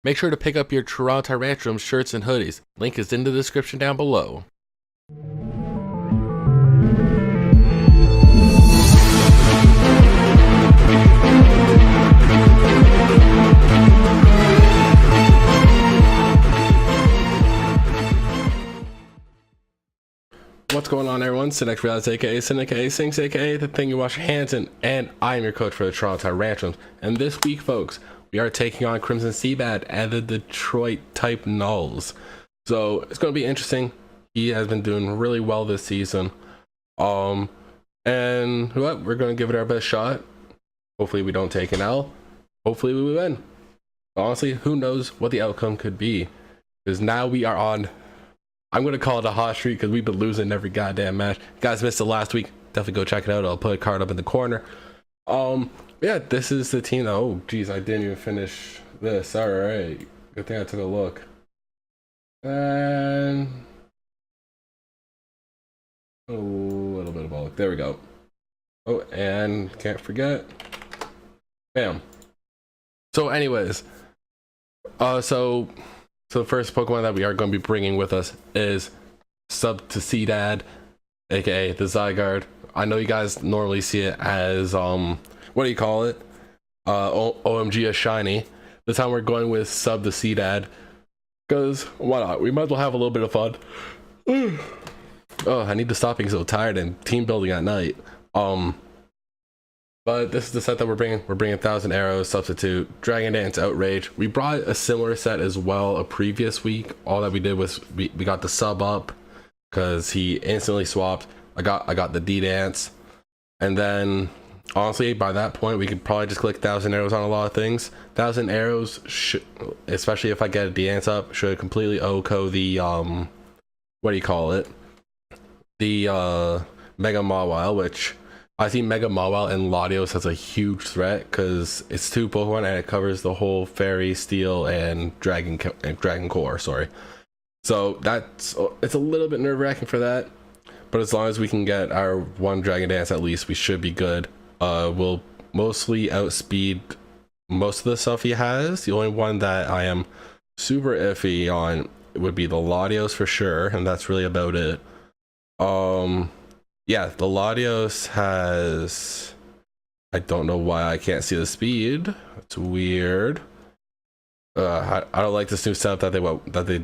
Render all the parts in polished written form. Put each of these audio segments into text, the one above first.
Make sure to pick up your Tyrantrums shirts and hoodies. Link is in the description down below. What's going on, everyone? SiNxRealize, aka Sin, aka Sinx, aka the thing you wash your hands in, and I am your coach for the Toronto Tyrantrums. And this week, folks, we are taking on CrimsonCBad and the Detroit type Nulls. So it's going to be interesting. He has been doing really well this season. And what? We're going to give it our best shot. Hopefully we don't take an L. Hopefully we win. Honestly, who knows what the outcome could be? Because now we are on, I'm going to call it a hot streak because we've been losing every goddamn match. You guys missed it last week. Definitely go check it out. I'll put a card up in the corner. Yeah, this is the team. Oh, geez, I didn't even finish this. All right. Good thing I took a look. And a little bit of all. There we go. Oh, and can't forget. Bam. So anyways, so the first Pokemon that we are going to be bringing with us is CrimsonCBad, aka the Zygarde. I know you guys normally see it as what do you call it? OMG a shiny. This time we're going with CrimsonCBad because why not? We might as well have a little bit of fun. Oh, I need to stop being so tired and team building at night. But this is the set that we're bringing. We're bringing 1,000 Arrows, Substitute, Dragon Dance, Outrage. We brought a similar set as well a previous week. All that we did was we got the sub up because he instantly swapped. I got the D Dance, and then honestly by that point we could probably just click 1,000 Arrows on a lot of things. 1,000 Arrows should, especially if I get a D Dance up, should completely OHKO the what do you call it? The Mega Mawile, which I see Mega Mawile and Latios as a huge threat because it's 2 Pokemon and it covers the whole Fairy, Steel, and Dragon Core. Sorry, so it's a little bit nerve-wracking for that, but as long as we can get our 1 Dragon Dance at least, we should be good. We'll mostly outspeed most of the stuff he has. The only one that I am super iffy on would be the Latios for sure, and that's really about it. Yeah, the Latios has, I don't know why I can't see the speed. It's weird. I don't like this new setup that they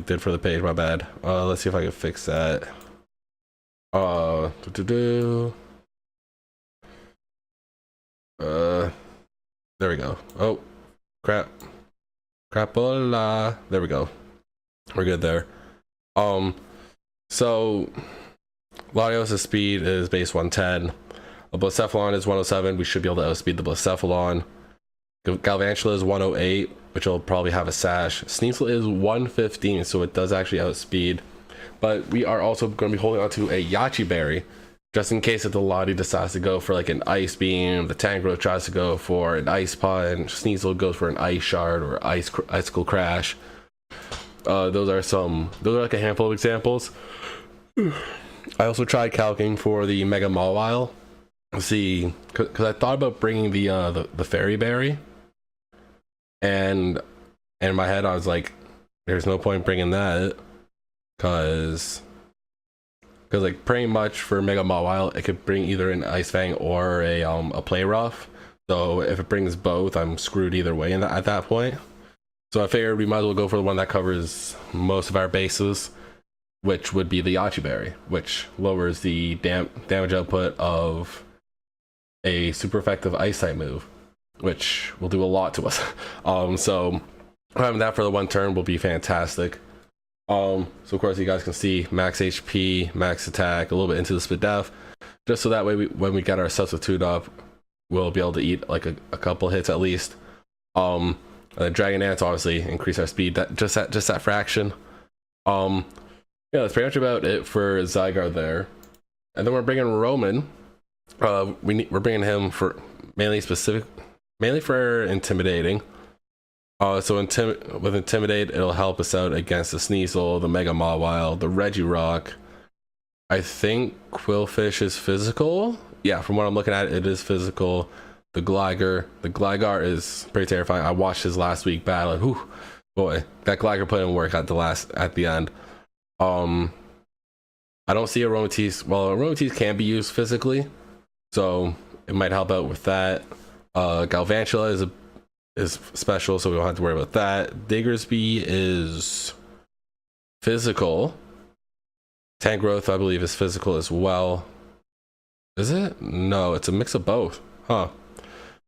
did for the page. My bad. Let's see if I can fix that. There we go. Oh, crapola. There we go. We're good there. So Latios' speed is base 110. A Blacephalon is 107. We should be able to outspeed the Blacephalon. Galvantula is 108, which will probably have a sash. Sneasel is 115, so it does actually outspeed. But we are also going to be holding on to a Yachi Berry, just in case if the Lati decides to go for like an Ice Beam, the Tangrowth tries to go for an Ice Punch, Sneasel goes for an Ice Shard or Icicle Crash. Those are like a handful of examples. I also tried calcing for the Mega Mawile. See, because I thought about bringing the Fairy Berry, and in my head I was like, "There's no point bringing that," because like pretty much for Mega Mawile it could bring either an Ice Fang or a Play Rough. So if it brings both, I'm screwed either way at that point. So I figured we might as well go for the one that covers most of our bases, which would be the Yachi Berry, which lowers the damage output of a super effective Ice type move, which will do a lot to us. So having that for the 1 turn will be fantastic. So of course you guys can see max HP, max attack, a little bit into the split def, just so that way when we get our substitute up, we'll be able to eat like a couple hits at least. Dragon Dance obviously increase our speed, just that fraction. Yeah, that's pretty much about it for Zygarde there. And then we're bringing Roman. We're bringing him for mainly for intimidating. So with Intimidate, it'll help us out against the Sneasel, the Mega Mawile, the Regirock. I think Quillfish is physical. Yeah, from what I'm looking at, it is physical. The Gligar is pretty terrifying. I watched his last week battle, and whew, boy, that Gligar put in work at the end. I don't see Aromatisse. Well, Aromatisse can be used physically, so it might help out with that. Galvantula is special, so we don't have to worry about that. Diggersby is physical. Tangrowth, I believe, is physical as well. Is it? No, it's a mix of both. Huh.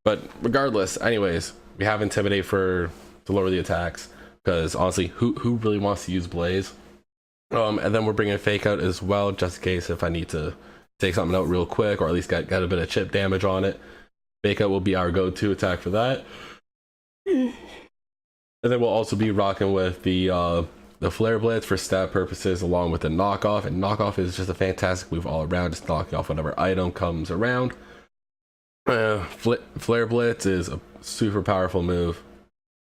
But regardless, anyways, we have Intimidate to lower the attacks, because honestly, who really wants to use Blaze? And then we're bringing Fake Out as well, just in case if I need to take something out real quick, or at least get a bit of chip damage on it. Fake Out will be our go-to attack for that. And then we'll also be rocking with the Flare Blitz for stat purposes, along with the Knockoff. And Knockoff is just a fantastic move all around, just knocking off whatever item comes around. Flare Blitz is a super powerful move,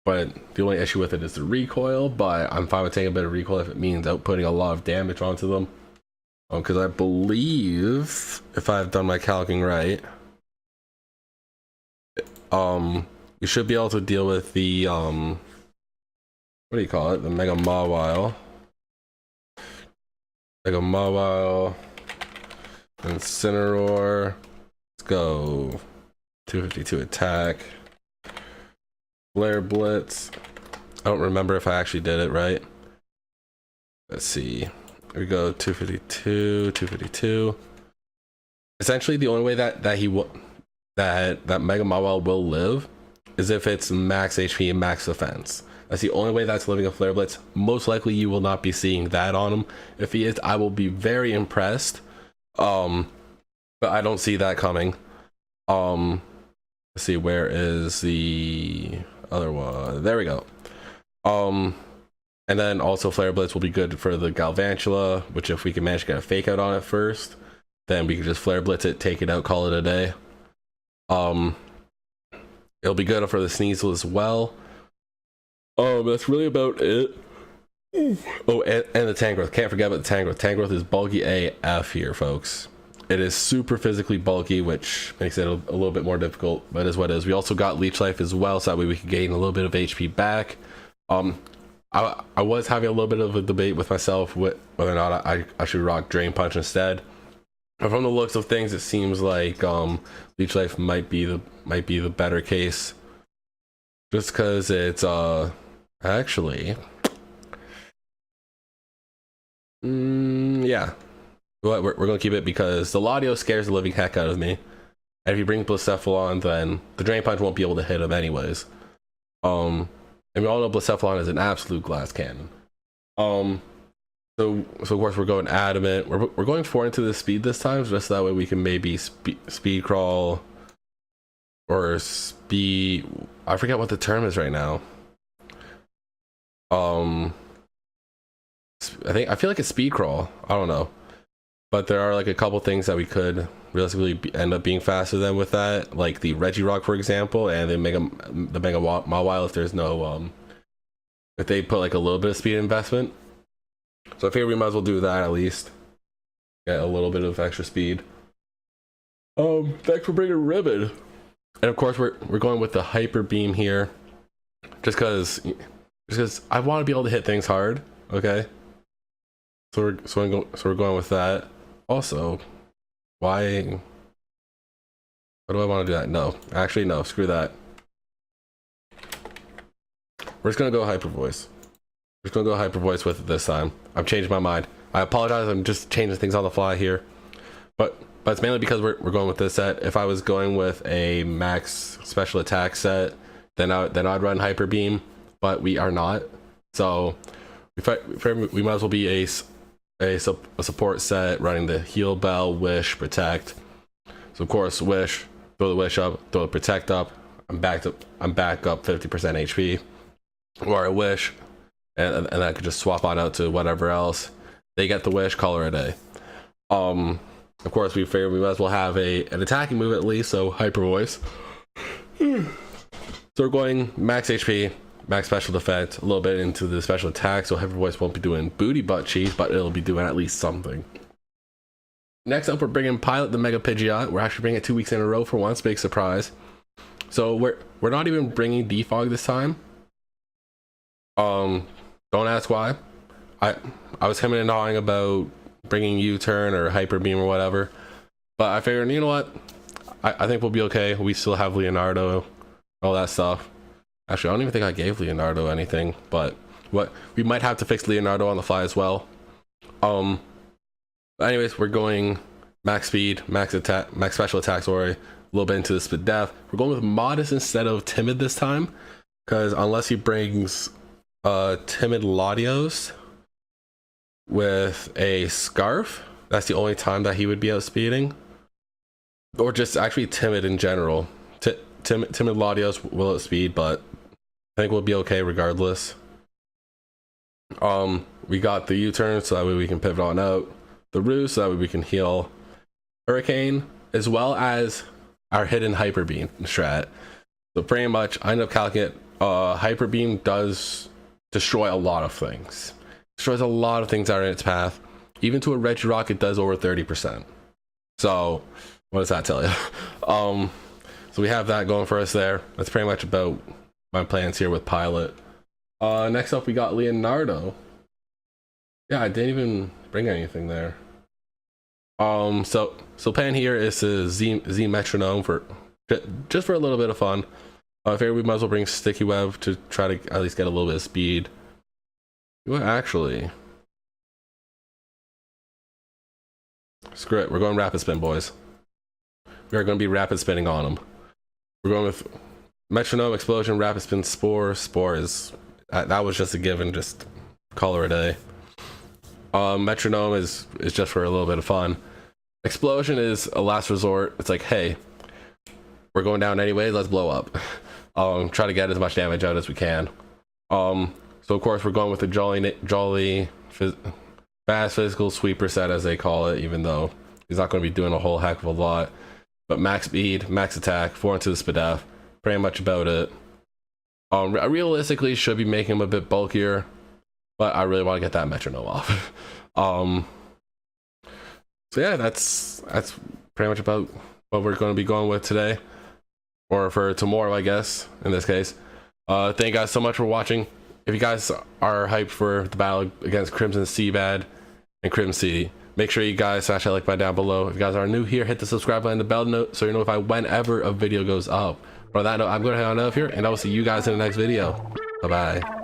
but the only issue with it is the recoil. But I'm fine with taking a bit of recoil if it means outputting a lot of damage onto them. Because I believe, if I've done my calcing right, we should be able to deal with the what do you call it? The Mega Mawile. Mega Mawile. Incineroar. Let's go. 252 attack. Flare Blitz. I don't remember if I actually did it right. Let's see. Here we go. 252. 252. Essentially, the only way that Mega Mawile will live is if it's max HP and max defense. That's the only way that's living a Flare Blitz. Most likely you will not be seeing that on him. If he is, I will be very impressed. But I don't see that coming. Let's see, where is the other one? There we go. And then also Flare Blitz will be good for the Galvantula, which if we can manage to get a Fake Out on it first, then we can just Flare Blitz it, take it out, call it a day. It'll be good for the Sneasel as well. That's really about it. Oh, and the Tangrowth. Can't forget about the Tangrowth. Tangrowth is bulky AF here, folks. It is super physically bulky, which makes it a little bit more difficult, but it is what it is. We also got Leech Life as well, so that way we can gain a little bit of HP back. I was having a little bit of a debate with myself whether or not I should rock Drain Punch instead. But from the looks of things, it seems like Leech Life might be the better case, just because it's actually yeah, we're gonna keep it because the Latios scares the living heck out of me, and if you bring Blacephalon, then the Drain Punch won't be able to hit him anyways. And we all know Blacephalon is an absolute glass cannon. So of course we're going Adamant. We're going 4 into the speed this time, just that way we can maybe speed crawl or speed. I forget what the term is right now. I feel like it's speed crawl. I don't know, but there are like a couple things that we could realistically end up being faster than with that, like the Regirock, for example, and the Mega Mawile if there's no if they put like a little bit of speed investment. So I figure we might as well do that at least. Get a little bit of extra speed. Thanks for bringing Ribbon. And of course we're going with the Hyper Beam here, just because I want to be able to hit things hard. Okay. So we're going with that. Also, why do I want to do that? No, actually no. Screw that. We're just gonna go Hyper Voice. We're just gonna go Hyper Voice with it this time. I've changed my mind. I apologize. I'm just changing things on the fly here, but it's mainly because we're going with this set. If I was going with a max special attack set, then I'd run Hyper Beam, but we are not. So we might as well be a support set running the Heal Bell, Wish, Protect. So of course Wish, throw the Wish up, throw the Protect up. I'm back up 50% HP, or a Wish. And I could just swap on out to whatever else. They get the Wish, call her a day. Of course, we figured we might as well have an attacking move at least, so Hyper Voice. So we're going max HP, max special defense, a little bit into the special attack, so Hyper Voice won't be doing booty butt cheese, but it'll be doing at least something. Next up, we're bringing Pilot the Mega Pidgeot. We're actually bringing it 2 weeks in a row for once, big surprise. So we're not even bringing defog this time. Don't ask why. I was hemming and hawing about bringing U-turn or hyper beam or whatever, but I figured, you know what, I think we'll be okay. We still have Leonardo, all that stuff. Actually, I don't even think I gave Leonardo anything, but we might have to fix Leonardo on the fly as well. But anyways, we're going max speed, max attack, max special attack, sorry, a little bit into the split def. We're going with modest instead of timid this time, because unless he brings timid Latios with a scarf, that's the only time that he would be outspeeding, or just actually timid in general. Timid Latios will outspeed, but I think we'll be okay regardless. We got the U-turn, so that way we can pivot on out. The ruse, so that way we can heal Hurricane, as well as our hidden hyper beam strat. So pretty much I end up calculating hyper beam does destroy a lot of things. Destroys a lot of things that are in its path. Even to a Regirock, it does over 30%. So what does that tell you? So we have that going for us there. That's pretty much about my plans here with Pilot. Next up, we got Leonardo. Yeah, I didn't even bring anything there. So plan here is to Z metronome for just for a little bit of fun. I figured we might as well bring Sticky Web to try to at least get a little bit of speed. Well, actually, screw it. We're going rapid spin, boys. We are going to be rapid spinning on them. We're going with metronome, explosion, rapid spin, spore. Spore is that was just a given. Just call her a day. Metronome is just for a little bit of fun. Explosion is a last resort. It's like, hey, we're going down anyway. Let's blow up. Try to get as much damage out as we can. So of course we're going with the jolly fast physical sweeper set, as they call it, even though he's not going to be doing a whole heck of a lot. But max speed, max attack, 4 into the SPDF, pretty much about it. Realistically should be making him a bit bulkier, but I really want to get that metronome off. So yeah, that's pretty much about what we're going to be going with today, or for tomorrow, I guess, in this case. Thank you guys so much for watching. If you guys are hyped for the battle against CrimsonCBad and Crimson, make sure you guys smash that like button down below. If you guys are new here, hit the subscribe button and the bell note so you notify whenever a video goes up. On that note, I'm going to head on out of here, and I will see you guys in the next video. Bye bye.